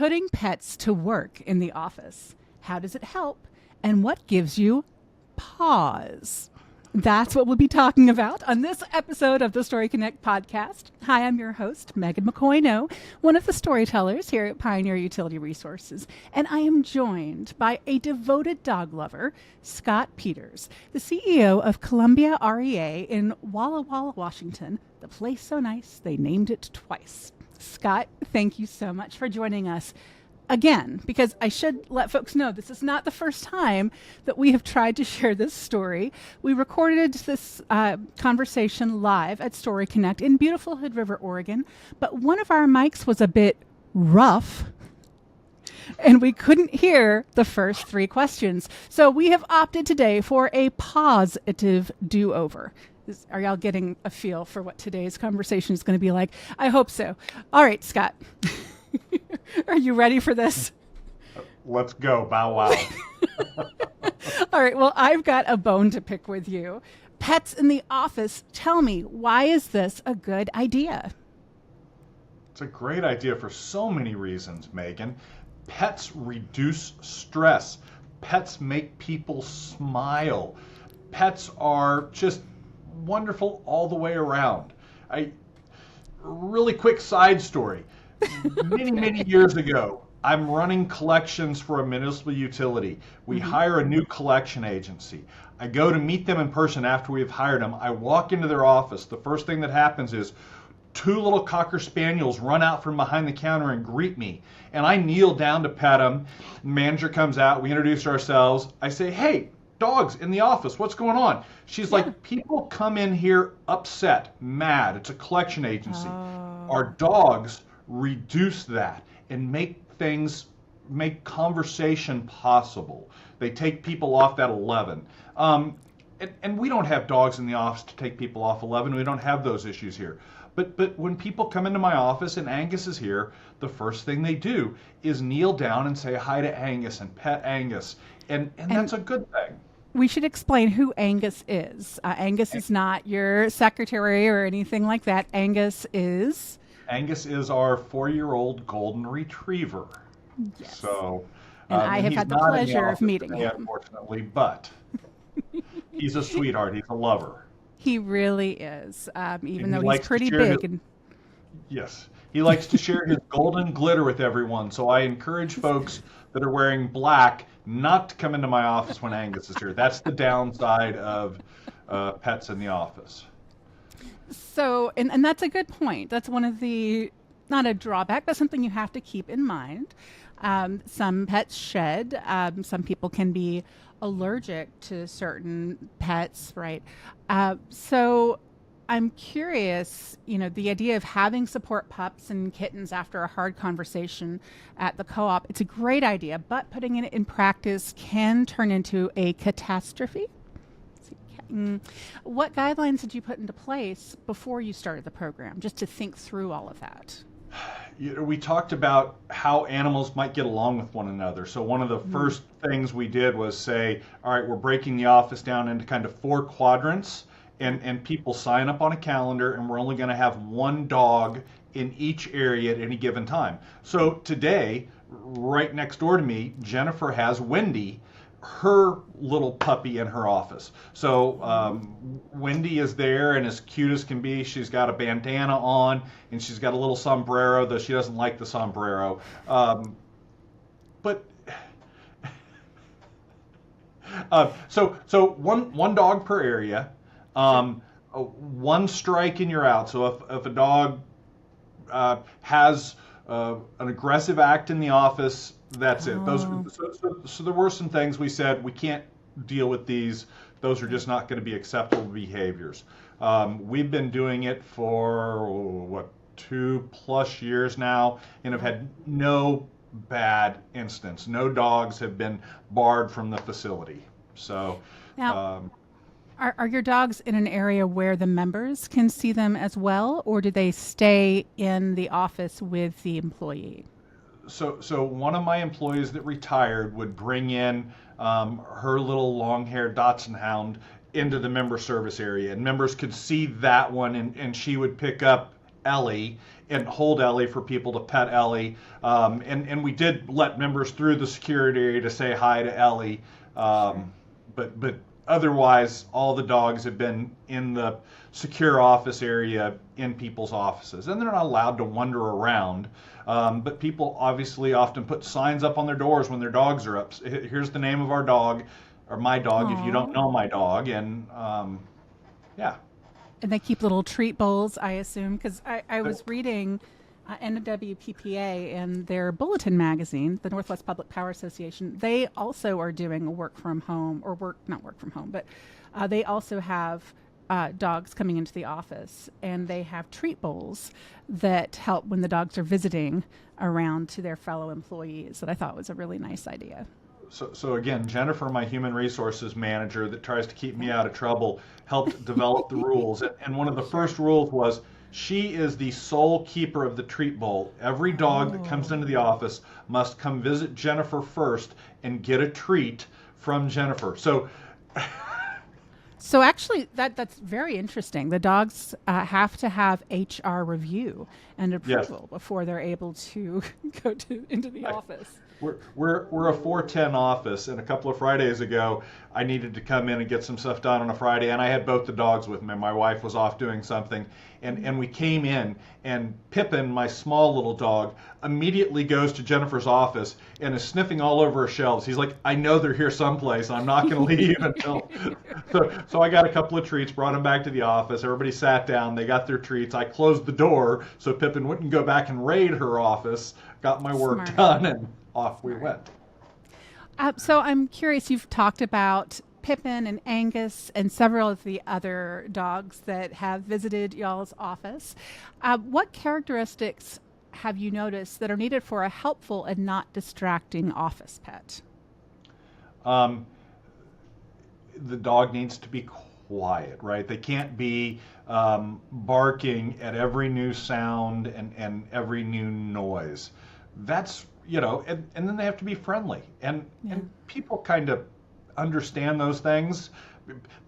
putting pets to work in the office. How does it help? And what gives you paws? That's what we'll be talking about on this episode of the Story Connect podcast. Hi, I'm your host, Megan McCoy-No, one of the storytellers here at Pioneer Utility Resources, and I am joined by a devoted dog lover, Scott Peters, the CEO of Columbia REA in Walla Walla, Washington, the place so nice they named it twice. Scott, thank you so much for joining us. Again, because I should let folks know this is not the first time that we have tried to share this story. We recorded this conversation live at Story Connect in beautiful Hood River, Oregon, but one of our mics was a bit rough and we couldn't hear the first three questions. So we have opted today for a positive do-over. Are y'all getting a feel for what today's conversation is going to be like? I hope so. All right, Scott. Are you ready for this? Let's go, bow wow. All right, well, I've got a bone to pick with you. Pets in the office, tell me, why is this a good idea? It's a great idea for so many reasons, Megan. Pets reduce stress. Pets make people smile. Pets are just wonderful all the way around. Really quick side story. Many years ago, I'm running collections for a municipal utility. We hire a new collection agency. I go to meet them in person after we've hired them. I walk into their office. The first thing that happens is two little Cocker Spaniels run out from behind the counter and greet me. And I kneel down to pet them. The manager comes out. We introduce ourselves. I say, hey, dogs in the office, what's going on? She's like, people come in here upset, mad. It's a collection agency. Our dogs reduce that and make conversation possible. They take people off that 11. And we don't have dogs in the office to take people off 11. We don't have those issues here. But when people come into my office and Angus is here, the first thing they do is kneel down and say hi to Angus and pet Angus. And that's a good thing. We should explain who Angus is. Angus is not your secretary or anything like that. Angus is our 4-year-old golden retriever. Yes. So, and I have had the pleasure of meeting him. Unfortunately, but he's a sweetheart. He's a lover. He really is, even though he's pretty big. Yes. He likes to share his golden glitter with everyone. So I encourage folks that are wearing black not to come into my office when Angus is here. That's the downside of pets in the office. So, and that's a good point. That's one of the, not a drawback, but something you have to keep in mind. Some pets shed. Some people can be allergic to certain pets, right? So I'm curious, the idea of having support pups and kittens after a hard conversation at the co-op, it's a great idea, but putting it in practice can turn into a catastrophe. What guidelines did you put into place before you started the program, just to think through all of that? We talked about how animals might get along with one another. So one of the first things we did was say, all right, we're breaking the office down into kind of 4 quadrants, and people sign up on a calendar, and we're only going to have one dog in each area at any given time. So today, right next door to me, Jennifer has Wendy, her little puppy, in her office. So Wendy is there and as cute as can be. She's got a bandana on and she's got a little sombrero, though she doesn't like the sombrero. So one dog per area, one strike and you're out. So if a dog has an aggressive act in the office, that's it. So there were some things we said we can't deal with these. Those are just not going to be acceptable behaviors. We've been doing it for 2+ years now, and have had no bad instance. No dogs have been barred from the facility. So now, are your dogs in an area where the members can see them as well, or do they stay in the office with the employee? So one of my employees that retired would bring in her little long-haired Dachshund hound into the member service area, and members could see that one, and she would pick up Ellie and hold Ellie for people to pet Ellie. And we did let members through the security area to say hi to Ellie. But otherwise, all the dogs have been in the secure office area in people's offices, and they're not allowed to wander around. But people obviously often put signs up on their doors when their dogs are up. Here's the name of our dog, or my dog, if you don't know my dog, and yeah. And they keep little treat bowls, I assume, because I was reading NWPPA in their bulletin magazine, the Northwest Public Power Association. They also are doing a work from home, or not work from home, but they also have dogs coming into the office, and they have treat bowls that help when the dogs are visiting around to their fellow employees, that I thought was a really nice idea. So again, Jennifer, my human resources manager that tries to keep me out of trouble, helped develop the rules. And one of the first rules was she is the sole keeper of the treat bowl. Every dog that comes into the office must come visit Jennifer first and get a treat from Jennifer. So actually, that's very interesting. The dogs have to have HR review and approval before they're able to go into the office. We're a 410 office, and a couple of Fridays ago, I needed to come in and get some stuff done on a Friday, and I had both the dogs with me. My wife was off doing something, and we came in, and Pippin, my small little dog, immediately goes to Jennifer's office and is sniffing all over her shelves. He's like, I know they're here someplace, and I'm not going to leave until. So I got a couple of treats, brought them back to the office. Everybody sat down. They got their treats. I closed the door so Pippin wouldn't go back and raid her office. Got my work done, and off we went. So I'm curious, you've talked about Pippin and Angus and several of the other dogs that have visited y'all's office. What characteristics have you noticed that are needed for a helpful and not distracting office pet? The dog needs to be quiet, right? They can't be barking at every new sound and every new noise. That's, and then they have to be friendly. And people kind of understand those things.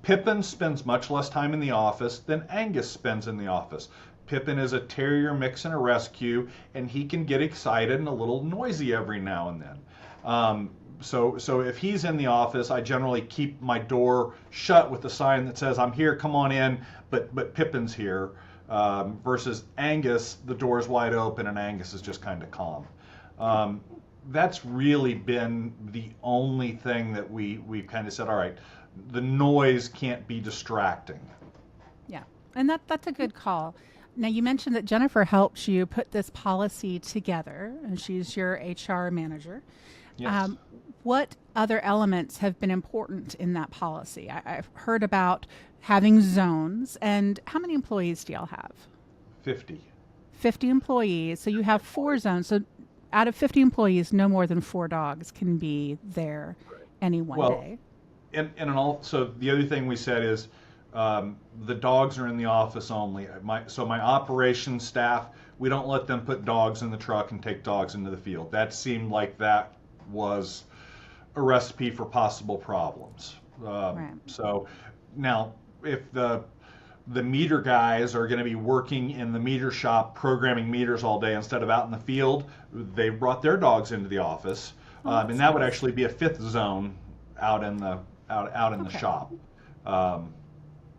Pippin spends much less time in the office than Angus spends in the office. Pippin is a terrier mix and a rescue, and he can get excited and a little noisy every now and then. So if he's in the office, I generally keep my door shut with a sign that says, I'm here, come on in, but Pippin's here. Versus Angus, the door's wide open and Angus is just kind of calm. That's really been the only thing that we've kind of said, all right, the noise can't be distracting. Yeah, and that's a good call. Now, you mentioned that Jennifer helped you put this policy together, and she's your HR manager. Yes. What other elements have been important in that policy? I've heard about having zones, and how many employees do y'all have? 50. 50 employees, so you have 4 zones. So out of 50 employees, no more than 4 dogs can be there any one day. So the other thing we said is the dogs are in the office only. My operations staff, we don't let them put dogs in the truck and take dogs into the field. That seemed like that was a recipe for possible problems. Right. So now, if the meter guys are going to be working in the meter shop programming meters all day instead of out in the field, they brought their dogs into the office, and that would actually be a 5th zone out in the shop.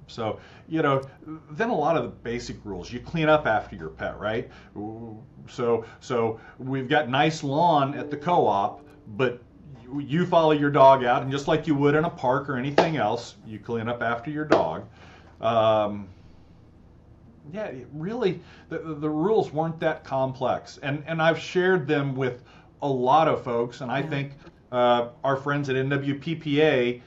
So then a lot of the basic rules. You clean up after your pet, right? So we've got nice lawn at the co-op, but you follow your dog out, and just like you would in a park or anything else, you clean up after your dog. Really, the rules weren't that complex, and I've shared them with a lot of folks, and I think our friends at NWPPA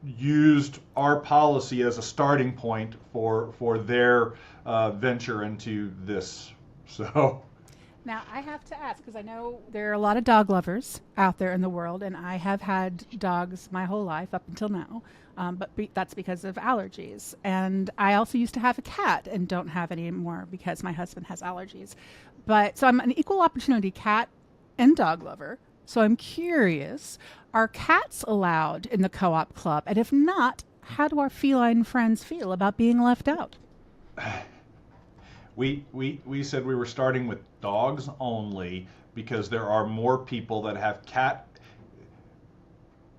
used our policy as a starting point for their venture into this. So. Now, I have to ask, because I know there are a lot of dog lovers out there in the world, and I have had dogs my whole life up until now, but that's because of allergies. And I also used to have a cat and don't have any anymore because my husband has allergies. So I'm an equal opportunity cat and dog lover. So I'm curious, are cats allowed in the co-op club? And if not, how do our feline friends feel about being left out? We said we were starting with dogs only because there are more people that have cat.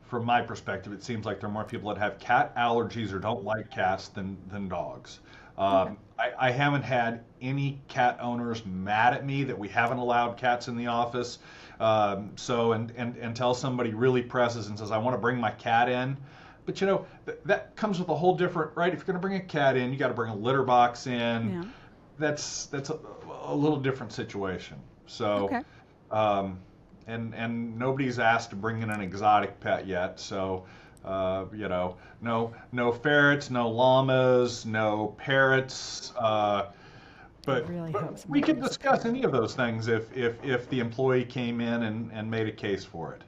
From my perspective, it seems like there are more people that have cat allergies or don't like cats than dogs. Okay. I haven't had any cat owners mad at me that we haven't allowed cats in the office. So until somebody really presses and says, I want to bring my cat in. But that comes with a whole different, right? If you're going to bring a cat in, you got to bring a litter box in. Yeah. That's a little different situation. So, Okay. and nobody's asked to bring in an exotic pet yet. So, no ferrets, no llamas, no parrots. But, really but hope we somebody could brings a discuss parrot. any of those things if the employee came in and made a case for it.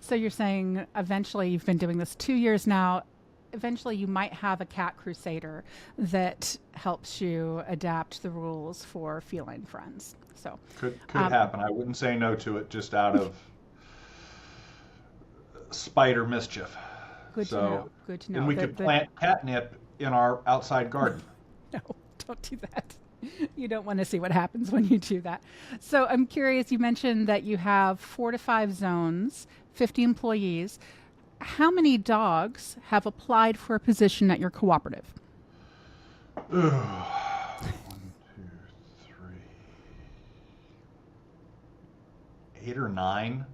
So you're saying eventually you've been doing this 2 years now. Eventually you might have a cat crusader that helps you adapt the rules for feline friends. So Could um, happen. I wouldn't say no to it just out of spite or mischief. good to know. So, Good to and know. we could plant catnip in our outside garden. No, don't do that. You don't want to see what happens when you do that. So I'm curious, you mentioned that you have 4 to 5 zones, 50 employees. How many dogs have applied for a position at your cooperative? One, two, three, 8 or 9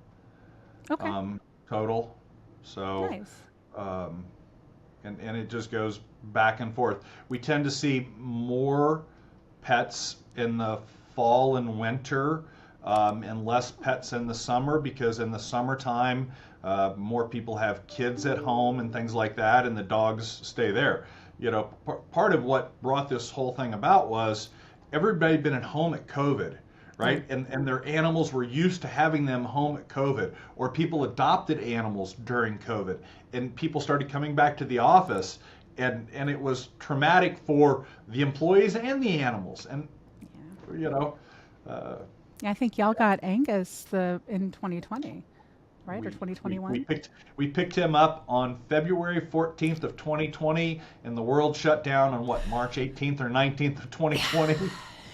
Okay, total. So, nice. um, and it just goes back and forth. We tend to see more pets in the fall and winter, and less pets in the summer because in the summertime, more people have kids at home and things like that, and the dogs stay there. Part of what brought this whole thing about was everybody had been at home at COVID, right? And their animals were used to having them home at COVID, or people adopted animals during COVID, and people started coming back to the office, and it was traumatic for the employees and the animals, and Yeah. you know, uh, Yeah, I think y'all got Angus in 2020, right? Or we, we 2021? we picked him up on February 14th of 2020, and the world shut down on what, March 18th or 19th of 2020.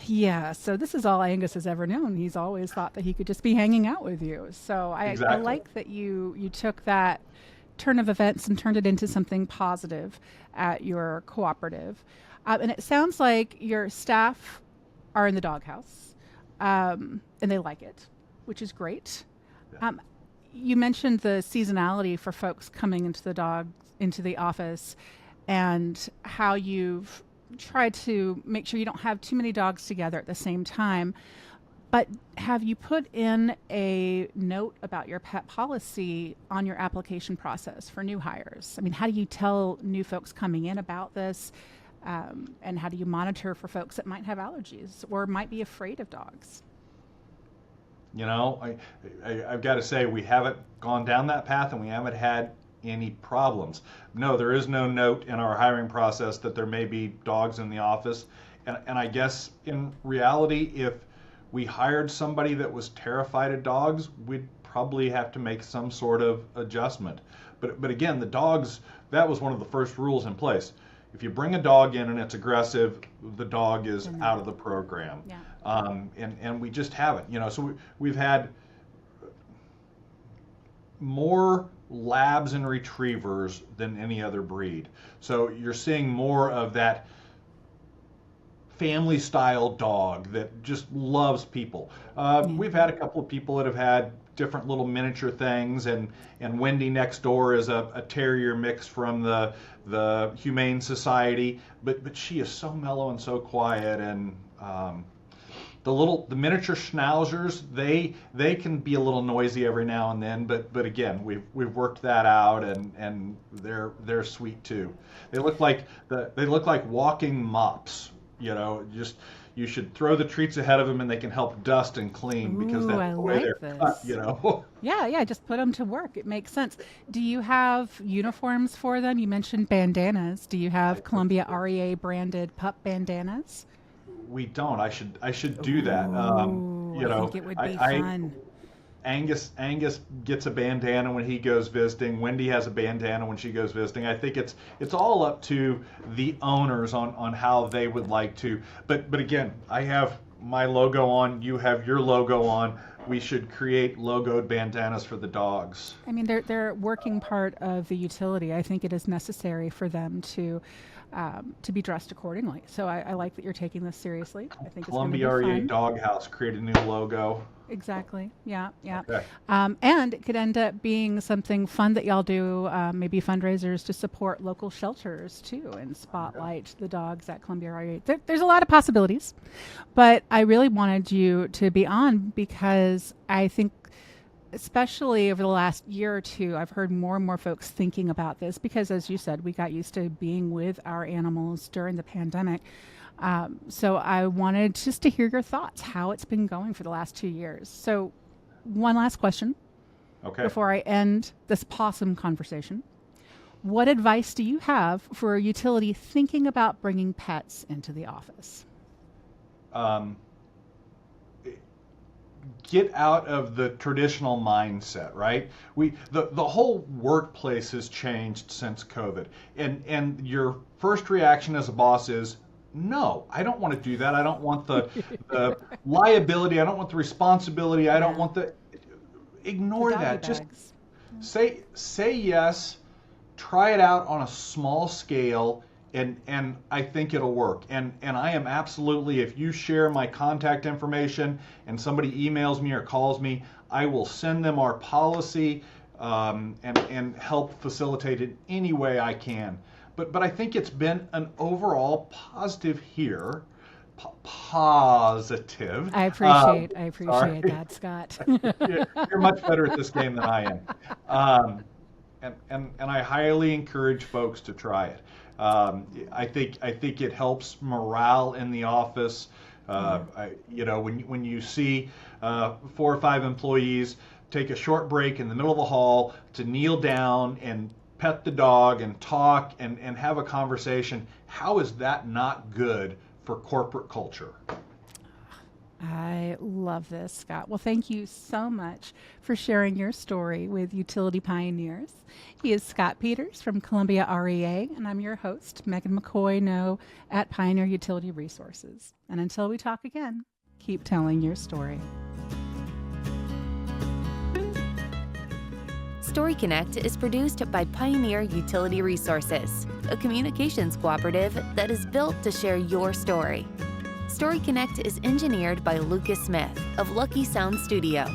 Yeah, so this is all Angus has ever known. He's always thought that he could just be hanging out with you. So I Exactly. like that you took that turn of events and turned it into something positive at your cooperative. And it sounds like your staff are in the doghouse, and they like it, which is great. Yeah. You mentioned the seasonality for folks coming into the office, and how you've tried to make sure you don't have too many dogs together at the same time. But have you put in a note about your pet policy on your application process for new hires? I mean, how do you tell new folks coming in about this? And how do you monitor for folks that might have allergies or might be afraid of dogs? I've got to say we haven't gone down that path, and we haven't had any problems. No, there is no note in our hiring process that there may be dogs in the office. And I guess in reality, if we hired somebody that was terrified of dogs, we'd probably have to make some sort of adjustment. But again, the dogs, that was one of the first rules in place. If you bring a dog in and it's aggressive, the dog is out of the program. Yeah. And we just haven't. So we've had more labs and retrievers than any other breed. So you're seeing more of that family style dog that just loves people. We've had a couple of people that have had different little miniature things, and Wendy next door is a terrier mix from the Humane Society, but she is so mellow and so quiet, and the miniature schnauzers, they can be a little noisy every now and then, but again, we've worked that out, and they're sweet too. They look like walking mops. Just you should throw the treats ahead of them, and they can help dust and clean because Ooh, that's I the way like they're cut. this. Yeah, just put them to work. It makes sense. Do you have uniforms for them? You mentioned bandanas. Do you have Columbia REA branded pup bandanas? We don't. I should do that. Ooh, I think it would be fun. Angus gets a bandana when he goes visiting. Wendy has a bandana when she goes visiting. I think it's all up to the owners on how they would like to. But again, I have my logo on. You have your logo on. We should create logoed bandanas for the dogs. I mean, they're working part of the utility. I think it is necessary for them to be dressed accordingly. So I like that you're taking this seriously. I think Columbia it's REA fun. Doghouse created a new logo. Exactly. Yeah. Okay. And it could end up being something fun that y'all do, maybe fundraisers to support local shelters too, and spotlight the dogs at Columbia REA. There's a lot of possibilities, but I really wanted you to be on because I think, especially over the last year or two, I've heard more and more folks thinking about this because, as you said, we got used to being with our animals during the pandemic. So I wanted just to hear your thoughts, how it's been going for the last 2 years. So one last question before I end this possum conversation. What advice do you have for a utility thinking about bringing pets into the office? Get out of the traditional mindset, right? The whole workplace has changed since COVID. And your first reaction as a boss is, no, I don't want to do that. I don't want the liability. I don't want the responsibility. I don't want ignore that. Just say yes, try it out on a small scale, and I think it'll work. And I am absolutely, if you share my contact information and somebody emails me or calls me, I will send them our policy and help facilitate it any way I can. But I think it's been an overall positive here. Positive. I appreciate that, Scott. You're much better at this game than I am. And I highly encourage folks to try it. I think it helps morale in the office. When you see 4 or 5 employees take a short break in the middle of the hall to kneel down and pet the dog and talk and have a conversation, how is that not good for corporate culture? I love this, Scott. Well, thank you so much for sharing your story with Utility Pioneers. He is Scott Peters from Columbia REA, and I'm your host, Megan McCoy, at Pioneer Utility Resources. And until we talk again, keep telling your story. Story Connect is produced by Pioneer Utility Resources, a communications cooperative that is built to share your story. Story Connect is engineered by Lucas Smith of Lucky Sound Studio.